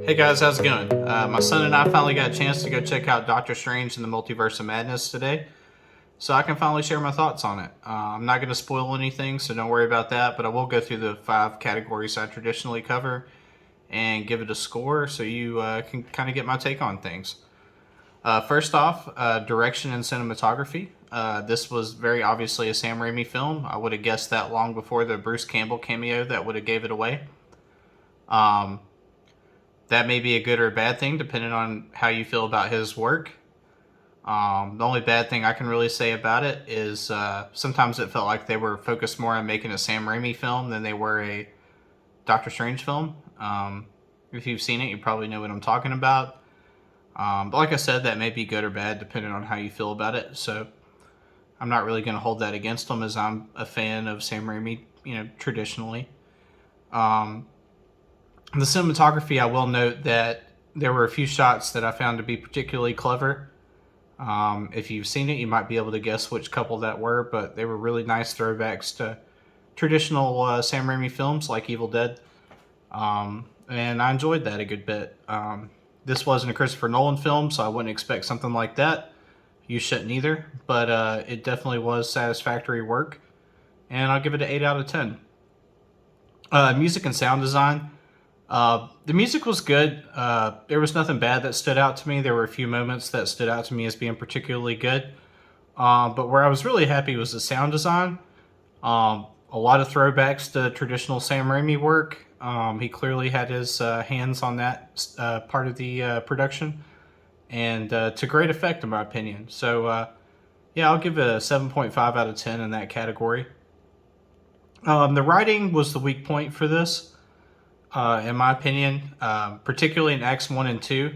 Hey guys, how's it going? My son and I finally got a chance to go check out Doctor Strange and the Multiverse of Madness today, so I can finally share my thoughts on it. I'm not going to spoil anything, so don't worry about that, but I will go through the 5 categories I traditionally cover and give it a score so you can kind of get my take on things. First off, direction and cinematography. This was very obviously a Sam Raimi film. I would have guessed that long before the Bruce Campbell cameo that would have gave it away. Um, that may be a good or a bad thing depending on how you feel about his work. The only bad thing I can really say about it is sometimes it felt like they were focused more on making a Sam Raimi film than they were a Doctor Strange film. If you've seen it, you probably know what I'm talking about. But like I said, that may be good or bad depending on how you feel about it. So I'm not really going to hold that against them, as I'm a fan of Sam Raimi, traditionally. Um, the cinematography, I will note that there were a few shots that I found to be particularly clever. If you've seen it, you might be able to guess which couple that were, but they were really nice throwbacks to traditional Sam Raimi films like Evil Dead. And I enjoyed that a good bit. This wasn't a Christopher Nolan film, so I wouldn't expect something like that. You shouldn't either, but it definitely was satisfactory work, and I'll give it an 8 out of 10. Music and sound design. The music was good. There was nothing bad that stood out to me. There were a few moments that stood out to me as being particularly good. But where I was really happy was the sound design. A lot of throwbacks to traditional Sam Raimi work. He clearly had his hands on that part of the production, and to great effect, in my opinion. So, yeah, I'll give it a 7.5 out of 10 in that category. The writing was the weak point for this, in my opinion, particularly in Acts 1 and 2.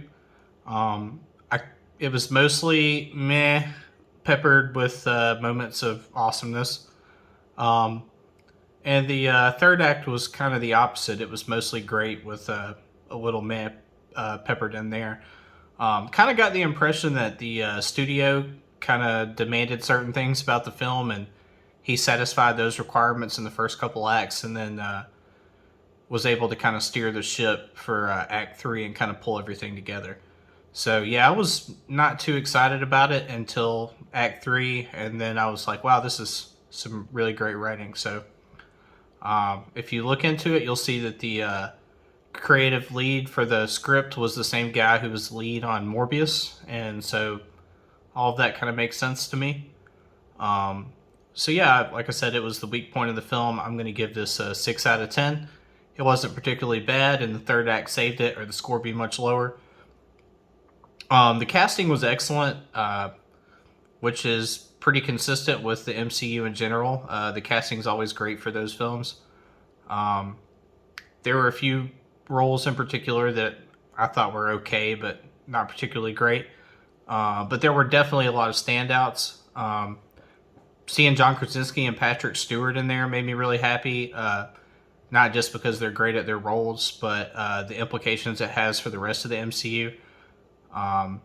Um, I, it was mostly meh, peppered with moments of awesomeness. Um, and the third act was kind of the opposite. It was mostly great with a little meh peppered in there. Kind of got the impression that the studio kind of demanded certain things about the film, and he satisfied those requirements in the first couple acts, and then was able to kind of steer the ship for Act 3 and kind of pull everything together. So, yeah, I was not too excited about it until Act 3, and then I was like, wow, this is some really great writing. So, if you look into it, you'll see that the creative lead for the script was the same guy who was lead on Morbius, and so all of that kind of makes sense to me. Um, so, yeah, like I said, it was the weak point of the film. I'm going to give this a 6 out of 10. It wasn't particularly bad, and the third act saved it, or the score be much lower. The casting was excellent, which is pretty consistent with the MCU in general. The casting is always great for those films. Um, there were a few roles in particular that I thought were okay, but not particularly great. But there were definitely a lot of standouts. Seeing John Krasinski and Patrick Stewart in there made me really happy. Not just because they're great at their roles, but the implications it has for the rest of the MCU. Um,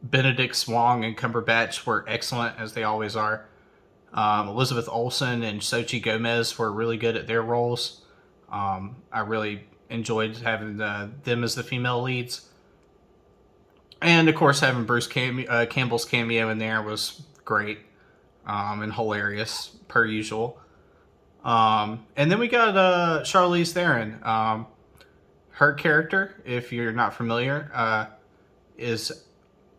Benedict Wong and Cumberbatch were excellent, as they always are. Elizabeth Olsen and Xochitl Gomez were really good at their roles. I really enjoyed having them as the female leads. And, of course, having Campbell's cameo in there was great and hilarious, per usual. And then we got Charlize Theron. Her character, if you're not familiar, is,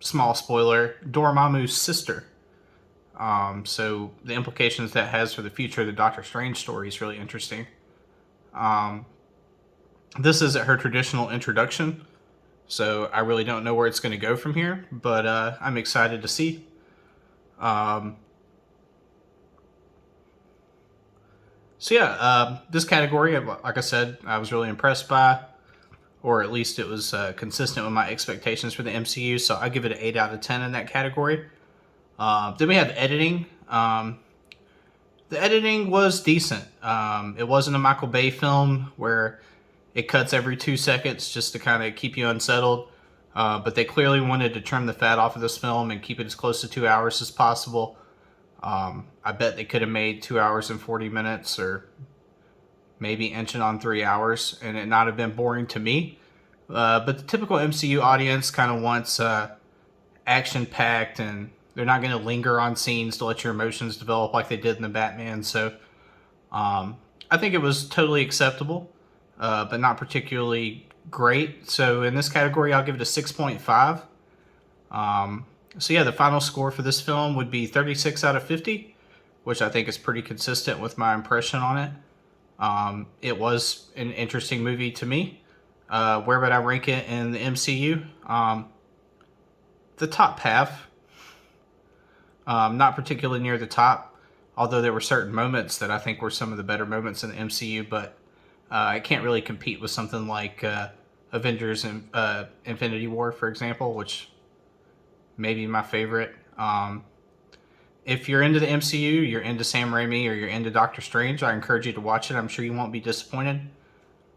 small spoiler, Dormammu's sister. So the implications that has for the future of the Doctor Strange story is really interesting. This isn't her traditional introduction, so I really don't know where it's going to go from here, but I'm excited to see. Um, so yeah, this category, like I said, I was really impressed by, or at least it was consistent with my expectations for the MCU, so I give it an 8 out of 10 in that category. Then we have editing. The editing was decent. It wasn't a Michael Bay film where it cuts every 2 seconds just to kind of keep you unsettled. But they clearly wanted to trim the fat off of this film and keep it as close to 2 hours as possible. I bet they could have made 2 hours and 40 minutes, or maybe inching on 3 hours, and it not have been boring to me. But the typical MCU audience kind of wants action-packed, and they're not going to linger on scenes to let your emotions develop like they did in the Batman. So I think it was totally acceptable, but not particularly great. So in this category, I'll give it a 6.5. So yeah, the final score for this film would be 36 out of 50, which I think is pretty consistent with my impression on it. It was an interesting movie to me. Where would I rank it in the MCU? The top half. Not particularly near the top, although there were certain moments that I think were some of the better moments in the MCU, but it can't really compete with something like Avengers and Infinity War, for example, which may be my favorite. If you're into the MCU, you're into Sam Raimi, or you're into Doctor Strange, I encourage you to watch it. I'm sure you won't be disappointed.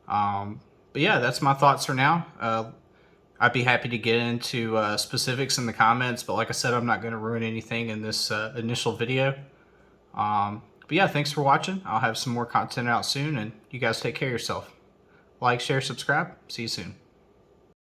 But yeah, that's my thoughts for now. I'd be happy to get into specifics in the comments, but like I said, I'm not going to ruin anything in this initial video. But yeah, thanks for watching. I'll have some more content out soon, and you guys take care of yourself. Like, share, subscribe. See you soon.